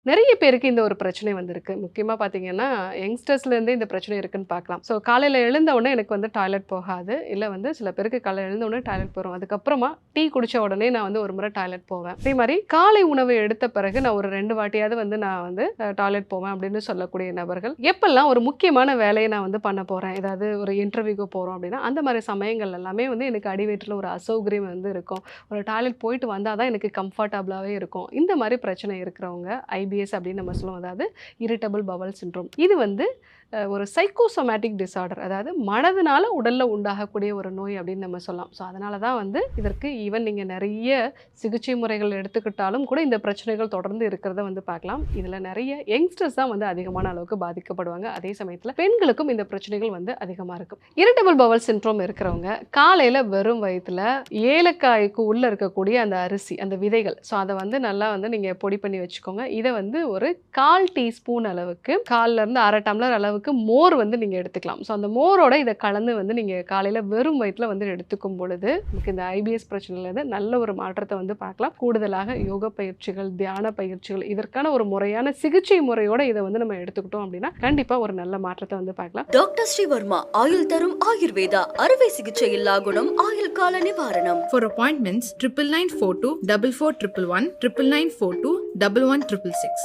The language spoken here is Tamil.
நிறைய பேருக்கு இந்த ஒரு பிரச்சனை வந்திருக்கு. முக்கியமா பார்த்தீங்கன்னா, யங்ஸ்டர்ஸ்லேருந்தே இந்த பிரச்சனை இருக்குன்னு பார்க்கலாம். ஸோ காலையில எழுந்த உடனே எனக்கு வந்து டாய்லெட் போகாது. இல்ல வந்து சில பேருக்கு காலையில எழுந்த உடனே டாய்லெட் போரும். அதுக்கப்புறமா டீ குடிச்ச உடனே நான் வந்து ஒரு முறை டாய்லெட் போவேன். அதே மாரி காலை உணவு எடுத்த பிறகு நான் ஒரு 2 வாட்டியாவது வந்து நான் வந்து டாய்லெட் போவேன் அப்படின்னு சொல்லக்கூடிய நபர்கள், எப்பல்லாம் ஒரு முக்கியமான வேலைய நான் வந்து பண்ண போறேன், ஏதாவது ஒரு இன்டர்வியூக்கு போறோம் அப்படின்னா, அந்த மாரி சமயங்கள் எல்லாமே வந்து எனக்கு அடிவயிற்றில ஒரு அசௌகரியம் வந்து இருக்கும். ஒரு டாய்லெட் போயிட்டு வந்தா தான் எனக்கு கம்ஃபர்டபுளாவே இருக்கும். இந்த மாரி பிரச்சனை இருக்கிறவங்க ஐபிஎஸ் அப்படின்னு நம்ம சொல்லுவோம். அதாவது இரிட்டபிள் பவல் சிண்ட்ரோம். இது வந்து ஒரு சைக்கோசோமேட்டிக் டிஸார்டர். அதாவது மனதினால உடல்ல உண்டாகக்கூடிய ஒரு நோய் அப்படின்னு நம்ம சொல்லலாம். ஸோ அதனால தான் வந்து இதற்கு ஈவன் நீங்க நிறைய சிகிச்சை முறைகள் எடுத்துக்கிட்டாலும் கூட இந்த பிரச்சனைகள் தொடர்ந்து இருக்கிறத வந்து பார்க்கலாம். இதுல நிறைய யங்ஸ்டர்ஸ் தான் வந்து அதிகமான அளவுக்கு பாதிக்கப்படுவாங்க. அதே சமயத்துல பெண்களுக்கும் இந்த பிரச்சனைகள் வந்து அதிகமா இருக்கும். இரிட்டபிள் பவல் சிண்ட்ரோம் இருக்கிறவங்க காலையில வெறும் வயித்துல ஏலக்காய்க்கு உள்ள இருக்கக்கூடிய அந்த அரிசி, அந்த விதைகள், ஸோ அதை வந்து நல்லா வந்து நீங்க பொடி பண்ணி வச்சுக்கோங்க. இதை வந்து ஒரு 1/4 டீஸ்பூன் அளவுக்கு, 1/4ல இருந்து 1/2 டம்ளர் அளவுக்கு மோர் வந்து நீங்க எடுத்துக்கலாம். ஸோ அந்த மோரோட இதை கலந்து வந்து நீங்க காலையில வெறும் வயிற்றுல வந்து எடுத்துக்கும் பொழுது நமக்கு இந்த ஐபிஎஸ் பிரச்சனையிலேருந்து நல்ல ஒரு மாற்றத்தை வந்து பார்க்கலாம். கூடுதலாக யோக பயிற்சிகள், தியான பயிற்சிகள், இதற்கான ஒரு முறையான சிகிச்சை முறையோட இதை வந்து நம்ம எடுத்துக்கிட்டோம் அப்படின்னா கண்டிப்பா ஒரு நல்ல மாற்றத்தை வந்து பார்க்கலாம். டாக்டர் ஸ்ரீவர்மா ஆயுள் தரும் ஆயுர்வேதா அறுவை சிகிச்சை இல்லா குணம், ஆயுள் கால நிவாரணம். For appointments 9994244111 99942 11166.